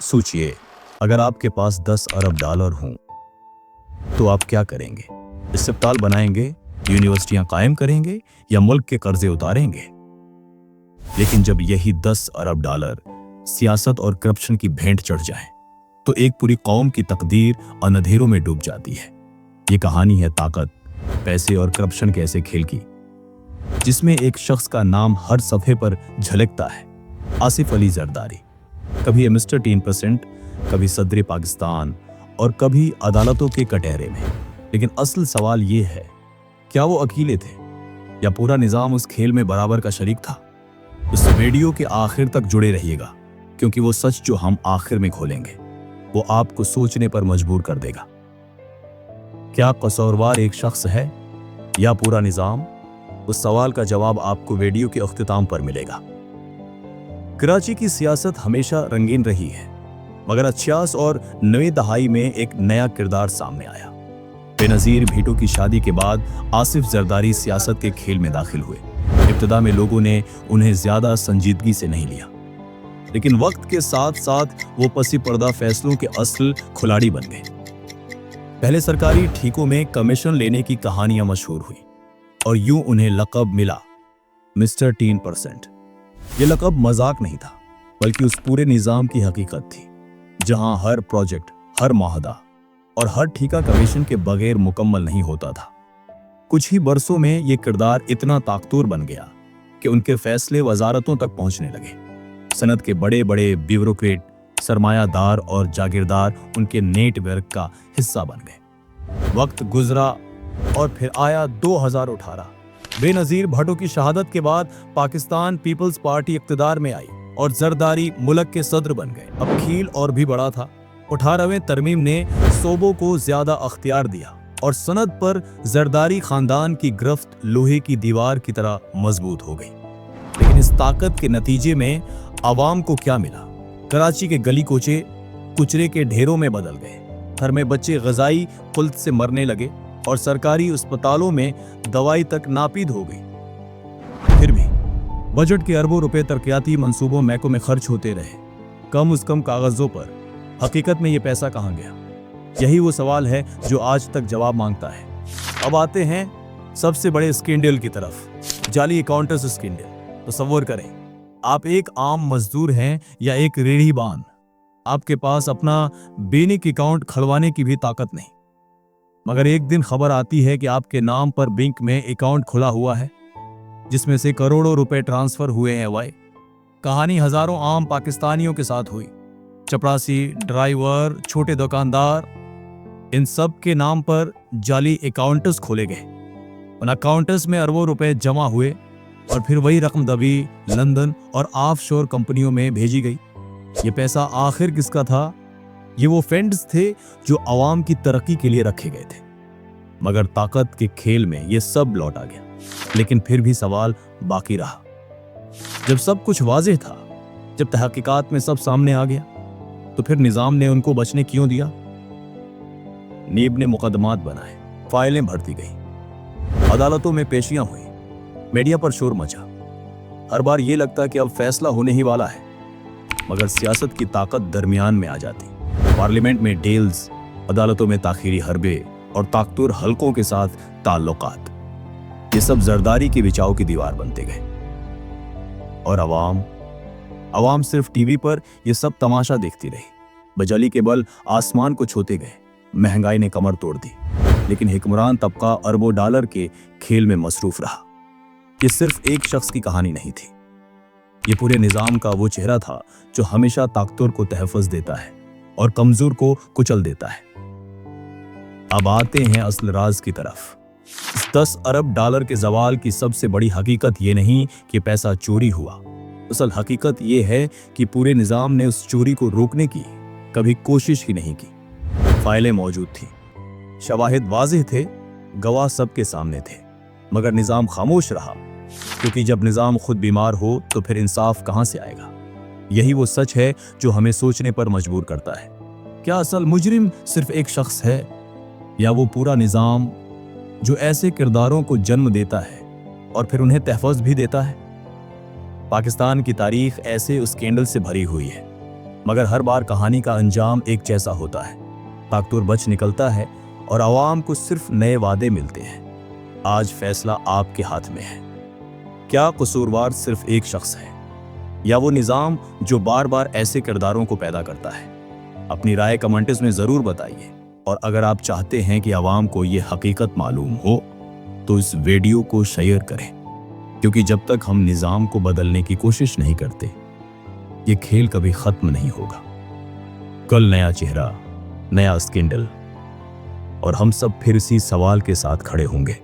सोचिए, अगर आपके पास 10 अरब डॉलर हों तो आप क्या करेंगे? अस्पताल बनाएंगे, यूनिवर्सिटियां कायम करेंगे या मुल्क के कर्जे उतारेंगे? लेकिन जब यही 10 अरब डॉलर सियासत और करप्शन की भेंट चढ़ जाए तो एक पूरी कौम की तकदीर अंधेरों में डूब जाती है। ये कहानी है ताकत, पैसे और करप्शन के ऐसे खेल की, जिसमें एक शख्स का नाम हर सफ़े पर झलकता है, आसिफ अली जरदारी। कभी मिस्टर 3%, कभी सदर पाकिस्तान और कभी अदालतों के कटहरे में। लेकिन असल सवाल ये है, क्या वो अकेले थे या पूरा निज़ाम उस खेल में बराबर का शरीक था? इस वीडियो के आखिर तक जुड़े रहिएगा, क्योंकि वो सच जो हम आखिर में खोलेंगे वो आपको सोचने पर मजबूर कर देगा। क्या कसूरवार एक शख्स है या पूरा निज़ाम? उस सवाल का जवाब आपको वीडियो के अख्तिताम पर मिलेगा। कराची की सियासत हमेशा रंगीन रही है, मगर 80 और 90 दहाई में एक नया किरदार सामने आया। बेनज़ीर भीटो की शादी के बाद आसिफ जरदारी सियासत के खेल में दाखिल हुए। इब्तिदा में लोगों ने उन्हें ज्यादा संजीदगी से नहीं लिया, लेकिन वक्त के साथ साथ वो पसी पर्दा फैसलों के असल खिलाड़ी बन गए। पहले सरकारी ठीकों में कमीशन लेने की कहानियां मशहूर हुई और यूं उन्हें लक़ब मिला मिस्टर 3%। ये लक़ब मजाक नहीं था, बल्कि उस पूरे निज़ाम की हकीकत थी, जहां हर प्रोजेक्ट, हर माहदा और हर ठेका कमीशन के बगैर मुकम्मल नहीं होता था। कुछ ही बरसों में ये किरदार इतना ताकतवर बन गया कि उनके फैसले वजारतों तक पहुंचने लगे। सनत के बड़े बड़े ब्यूरोक्रेट, सरमायादार और जागीरदार उनके नेटवर्क का हिस्सा बन गए। वक्त गुजरा और फिर आया 2018। बेनज़ीर भुट्टो की शहादत के बाद पाकिस्तान पीपल्स पार्टी इक़्तिदार में आई और जरदारी मुल्क के सदर बन गए। अब खेल और भी बड़ा था। 18वें तरमीम ने सूबों को ज्यादा अख्तियार दिया और सनद पर जरदारी खानदान की गिरफ्त लोहे की दीवार की तरह मजबूत हो गई। लेकिन इस ताकत के नतीजे में आवाम को क्या मिला? कराची के गली कोचे कुचरे के ढेरों में बदल गए। घर में बच्चे ग़िज़ाई कुल्त से मरने लगे और सरकारी अस्पतालों में दवाई तक नापीद हो गई। फिर भी बजट के अरबों रुपए तरक्याती मंसूबों महकों में खर्च होते रहे, कम उस कम कागजों पर। हकीकत में ये पैसा कहाँ गया? यही वो सवाल है जो आज तक जवाब मांगता है। अब आते हैं सबसे बड़े स्कैंडल की तरफ, जाली अकाउंट्स स्कैंडल। तसव्वुर करें, आप एक आम मजदूर हैं या एक रेढ़ीबान। आपके पास अपना बैंक अकाउंट खुलवाने की भी ताकत नहीं, मगर एक दिन खबर आती है कि आपके नाम पर बैंक में अकाउंट खुला हुआ है, जिसमें से करोड़ों रुपए ट्रांसफर हुए हैं। वाई कहानी हजारों आम पाकिस्तानियों के साथ हुई। चपरासी, ड्राइवर, छोटे दुकानदार, इन सब के नाम पर जाली अकाउंट्स खोले गए। उन अकाउंट्स में अरबों रुपए जमा हुए और फिर वही रकम दबी, लंदन और ऑफशोर कंपनियों में भेजी गई। ये पैसा आखिर किसका था? ये वो फंड्स थे जो आवाम की तरक्की के लिए रखे गए थे। मगर ताकत के खेल में ये सब लौट आ गया। लेकिन फिर भी सवाल बाकी रहा। जब सब कुछ वाज़ेह था, जब तहकीकात में सब सामने आ गया, तो फिर निज़ाम ने उनको बचने क्यों दिया? नीब ने मुकदमात बनाए, फाइलें भरती गई, अदालतों में पेशियां हुई, मीडिया पर शोर मचा। हर बार ये लगता कि अब फैसला होने ही वाला है, मगर सियासत की ताकत दरमियान में आ जाती। पार्लियामेंट में डील्स, अदालतों में ताखीरी हरबे और ताकतवर हलकों के साथ ताल्लुकात, ये सब जरदारी के बिचाव की दीवार बनते गए। और अवाम सिर्फ टीवी पर ये सब तमाशा देखती रही। बजली के बल आसमान को छूते गए, महंगाई ने कमर तोड़ दी, लेकिन हुक्मरान तबका अरबों डॉलर के खेल में मसरूफ रहा। ये सिर्फ एक शख्स की कहानी नहीं थी, ये पूरे निज़ाम का वो चेहरा था जो हमेशा ताकतवर को तहफ़्फ़ुज़ देता है और कमजोर को कुचल देता है। अब आते हैं असल राज की तरफ। इस 10 अरब डॉलर के ज़वाल की सबसे बड़ी हकीकत ये नहीं कि पैसा चोरी हुआ। असल हकीकत ये है कि पूरे निज़ाम ने उस चोरी को रोकने की कभी कोशिश ही नहीं की। फाइलें मौजूद थी, शवाहिद वाज़ेह थे, गवाह सबके सामने थे, मगर निज़ाम खामोश रहा, क्योंकि जब निज़ाम खुद बीमार हो तो फिर इंसाफ कहाँ से आएगा? यही वो सच है जो हमें सोचने पर मजबूर करता है। क्या असल मुजरिम सिर्फ एक शख्स है, या वो पूरा निज़ाम जो ऐसे किरदारों को जन्म देता है और फिर उन्हें तहफ़्फ़ुज़ भी देता है? पाकिस्तान की तारीख ऐसे स्कैंडल से भरी हुई है, मगर हर बार कहानी का अंजाम एक जैसा होता है। ताकतूर बच निकलता है और आवाम को सिर्फ नए वादे मिलते हैं। आज फैसला आपके हाथ में है। क्या कसूरवार सिर्फ एक शख्स है या वो निज़ाम जो बार बार ऐसे किरदारों को पैदा करता है? अपनी राय कमेंट्स में ज़रूर बताइए। और अगर आप चाहते हैं कि आवाम को ये हकीकत मालूम हो तो इस वीडियो को शेयर करें, क्योंकि जब तक हम निज़ाम को बदलने की कोशिश नहीं करते ये खेल कभी ख़त्म नहीं होगा। कल नया चेहरा, नया स्कैंडल और हम सब फिर इसी सवाल के साथ खड़े होंगे।